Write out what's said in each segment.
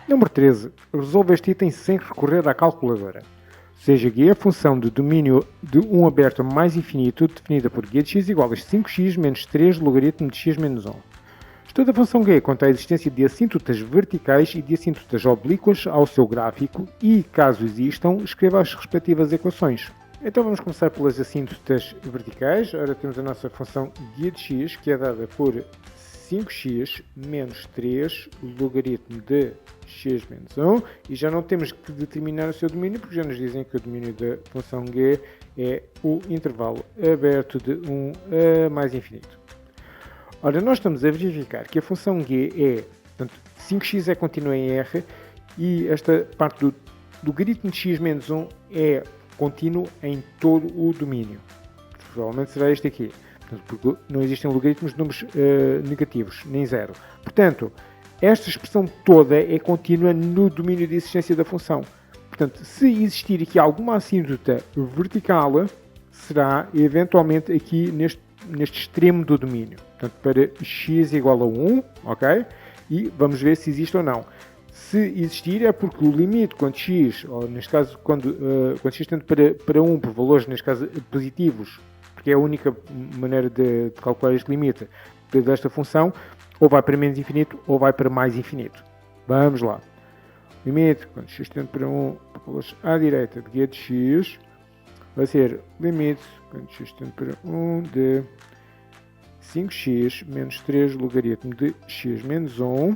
Número 13. Resolva este item sem recorrer à calculadora. Seja g a função de domínio de 1 aberto a mais infinito, definida por g de x igual a 5x menos 3 logaritmo de x menos 1. Estuda a função g quanto à existência de assíntotas verticais e de assíntotas oblíquas ao seu gráfico e, caso existam, escreva as respectivas equações. Então vamos começar pelas assíntotas verticais. Ora, temos a nossa função g de x, que é dada por 5x menos 3 logaritmo de x menos 1, e já não temos que determinar o seu domínio, porque já nos dizem que o domínio da função g é o intervalo aberto de 1 a mais infinito. Ora, nós estamos a verificar que a função g é, portanto, 5x é contínua em R, e esta parte do logaritmo de x menos 1 é contínuo em todo o domínio. Provavelmente será este aqui, porque não existem logaritmos de números negativos, nem zero. Portanto, esta expressão toda é contínua no domínio de existência da função. Portanto, se existir aqui alguma assíntota vertical, será eventualmente aqui neste extremo do domínio. Portanto, para x igual a 1, ok? E vamos ver se existe ou não. Se existir é porque o limite quando x, ou neste caso quando x tende para 1 por valores, neste caso positivos, porque é a única maneira de calcular este limite desta função, ou vai para menos infinito ou vai para mais infinito. Vamos lá. Limite quando x tende para 1 por valores à direita de g de x vai ser limite quando x tende para 1 de 5x menos 3 logaritmo de x menos 1.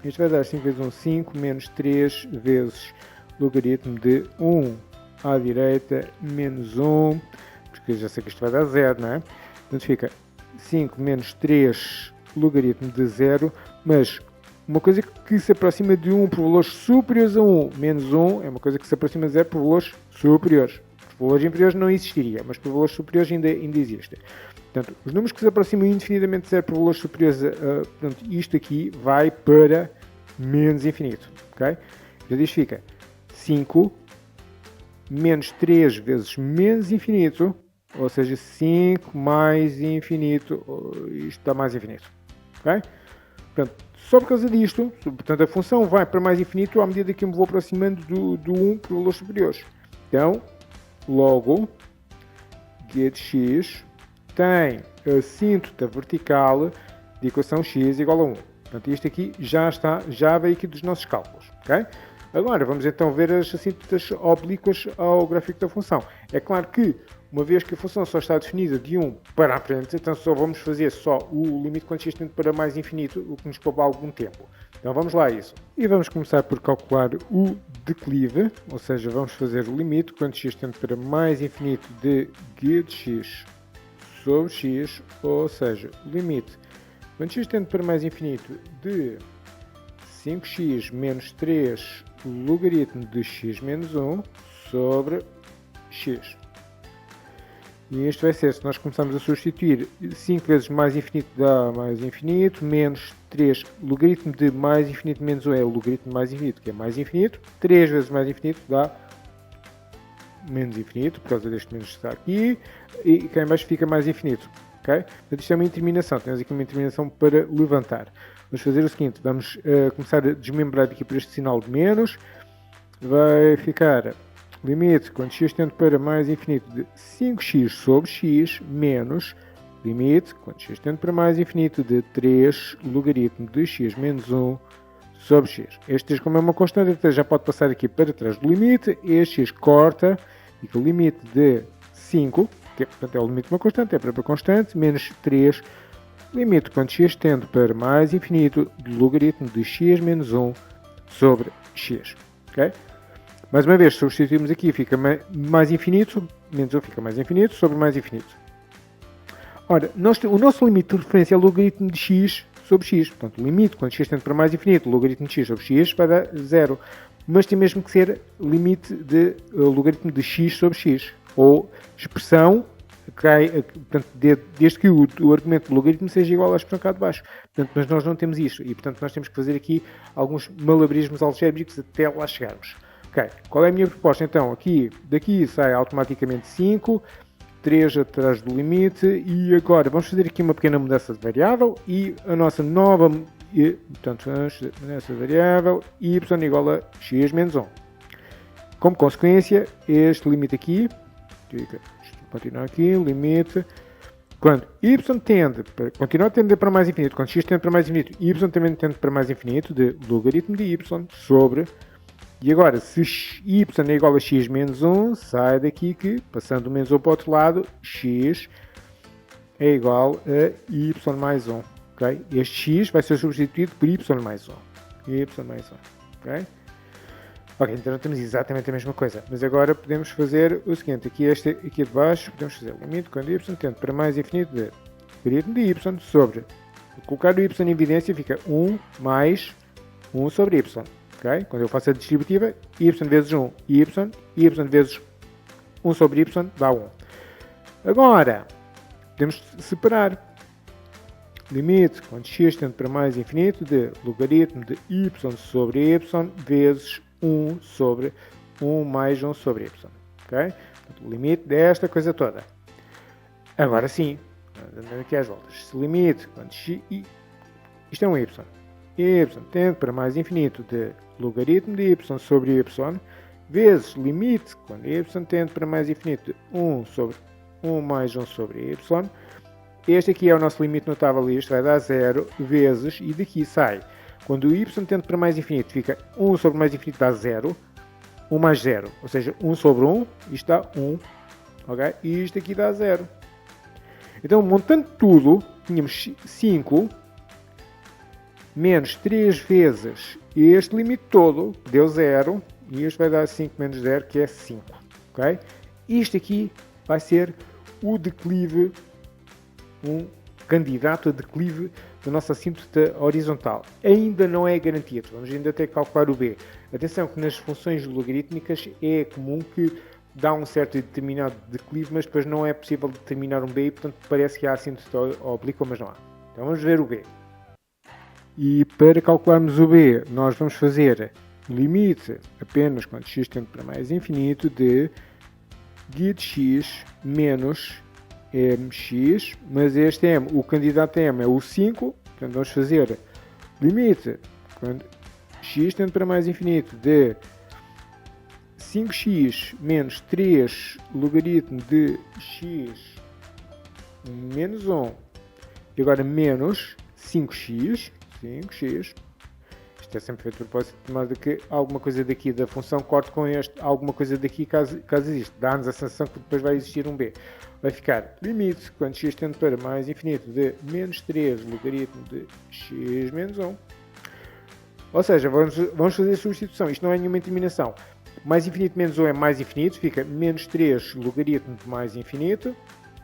Isto vai dar 5 vezes 1, 5, menos 3 vezes logaritmo de 1 à direita menos 1, porque eu já sei que isto vai dar 0, não é? Portanto fica 5 menos 3 logaritmo de 0, mas uma coisa que se aproxima de 1 por valores superiores a 1 menos 1 é uma coisa que se aproxima de 0 por valores superiores. Por valores inferiores não existiria, mas por valores superiores ainda existe. Portanto, os números que se aproximam indefinidamente de 0 por valores superiores a, portanto, isto aqui vai para menos infinito, ok? Então isto fica 5 menos 3 vezes menos infinito, ou seja, 5 mais infinito, isto dá mais infinito, ok? Portanto, só por causa disto, portanto, a função vai para mais infinito à medida que eu me vou aproximando do 1 por valores superiores. Então, logo, g de x tem a assíntota vertical de equação x igual a 1. Portanto, isto aqui já veio aqui dos nossos cálculos, ok? Agora, vamos então ver as assíntotas oblíquas ao gráfico da função. É claro que, uma vez que a função só está definida de 1 para a frente, então só vamos fazer só o limite quando x tende para mais infinito, o que nos poupa algum tempo. Então vamos lá a isso. E vamos começar por calcular o declive, ou seja, vamos fazer o limite quando x tende para mais infinito de g de x sobre x, ou seja, o limite quando x tende para mais infinito de 5x menos 3 logaritmo de x menos 1 sobre x. E isto vai ser, se nós começarmos a substituir 5 vezes mais infinito dá mais infinito, menos 3 logaritmo de mais infinito menos 1 é o logaritmo de mais infinito, que é mais infinito, 3 vezes mais infinito dá menos infinito, por causa deste menos que está aqui, e cá em baixo fica mais infinito. Okay? Portanto, isto é uma interminação, temos aqui uma interminação para levantar. Vamos fazer o seguinte, vamos começar a desmembrar aqui por este sinal de menos, vai ficar limite quando x tende para mais infinito de 5x sobre x menos limite quando x tende para mais infinito de 3 logaritmo de x menos 1 sobre x. Este x, como é uma constante, então já pode passar aqui para trás do limite, este x corta, e que o limite de 5, que portanto é o limite de uma constante, é a própria constante, menos 3, limite quando x tende para mais infinito de logaritmo de x menos 1 sobre x. Okay? Mais uma vez, substituímos aqui, fica mais infinito, menos 1 fica mais infinito, sobre mais infinito. Ora, o nosso limite de referência é o logaritmo de x sobre x. Portanto, o limite, quando x tende para mais infinito, o logaritmo de x sobre x vai dar 0. Mas tem mesmo que ser limite de logaritmo de x sobre x. Ou expressão, portanto, desde que o argumento do logaritmo seja igual à expressão cá de baixo. Portanto, mas nós não temos isto. E, portanto, nós temos que fazer aqui alguns malabarismos algébricos até lá chegarmos. Ok, qual é a minha proposta? Então, daqui sai automaticamente 5, 3 atrás do limite, e agora vamos fazer aqui uma pequena mudança de variável, e a nossa nova e, portanto, vamos nessa variável y igual a x menos 1. Como consequência, este limite aqui, continua aqui, limite, quando y tende, continua a tender para mais infinito, quando x tende para mais infinito, y também tende para mais infinito, de logaritmo de y sobre, e agora, se y é igual a x menos 1, sai daqui que, passando o menos 1 para o outro lado, x é igual a y mais 1. Okay? Este x vai ser substituído por y mais 1. Y mais 1. Okay? Ok, então temos exatamente a mesma coisa. Mas agora podemos fazer o seguinte. Aqui de baixo podemos fazer o limite quando y tende para mais infinito de logaritmo de y sobre. Colocar o y em evidência fica 1 mais 1 sobre y. Okay? Quando eu faço a distributiva, y vezes 1, y vezes 1 sobre y dá 1. Agora, podemos separar. Limite, quando x tende para mais infinito, de logaritmo de y sobre y vezes 1 sobre 1 mais 1 sobre y. Okay? Portanto, o limite desta coisa toda. Agora sim, andando aqui às voltas. Se limite, quando x... Isto é um y. Y tende para mais infinito de logaritmo de y sobre y vezes limite, quando y tende para mais infinito de 1 sobre 1 mais 1 sobre y. Este aqui é o nosso limite notável, isto vai dar 0 vezes, e daqui sai. Quando o y tende para mais infinito, fica 1 sobre mais infinito dá 0, 1 mais 0, ou seja, 1 sobre 1, isto dá 1, ok? E isto aqui dá 0. Então, montando tudo, tínhamos 5 menos 3 vezes este limite todo, que deu 0, e isto vai dar 5 menos 0, que é 5, ok? Isto aqui vai ser o declive, um candidato a declive da nossa assíntota horizontal. Ainda não é garantido, vamos ainda ter que calcular o b. Atenção que nas funções logarítmicas é comum que dá um certo e determinado declive, mas depois não é possível determinar um b e, portanto, parece que há assíntota oblíqua, mas não há. Então vamos ver o b. E para calcularmos o b, nós vamos fazer limite apenas quando x tende para mais infinito de guia de x menos mx, mas este m, o candidato m é o 5, portanto vamos fazer limite quando x tende para mais infinito de 5x menos 3 logaritmo de x menos 1, e agora menos 5x, isto é sempre feito de propósito, de modo que alguma coisa daqui da função corte com este, alguma coisa daqui caso existe, dá-nos a sensação que depois vai existir um b. Vai ficar limite, quando x tende para mais infinito, de menos 3 logaritmo de x menos 1. Ou seja, vamos fazer a substituição. Isto não é nenhuma interminação. Mais infinito menos 1 é mais infinito, fica menos 3 logaritmo de mais infinito,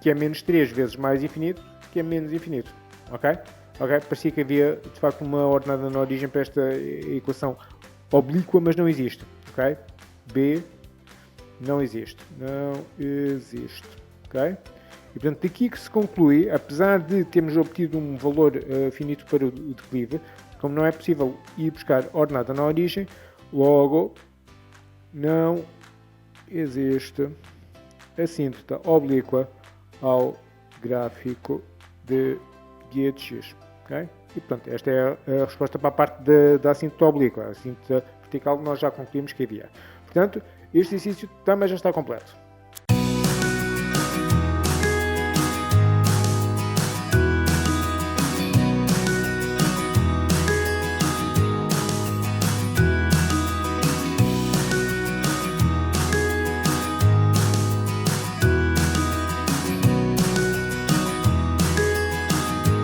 que é menos 3 vezes mais infinito, que é menos infinito. Ok? Ok? Parecia que havia, de facto, uma ordenada na origem para esta equação oblíqua, mas não existe. Ok? B não existe. Não existe. Okay? E portanto, daqui que se conclui, apesar de termos obtido um valor finito para o declive, como não é possível ir buscar ordenada na origem, logo não existe assíntota oblíqua ao gráfico de guia de x. Okay? E portanto, esta é a resposta para a parte da assíntota oblíqua. A assíntota vertical nós já concluímos que havia. Portanto, este exercício também já está completo.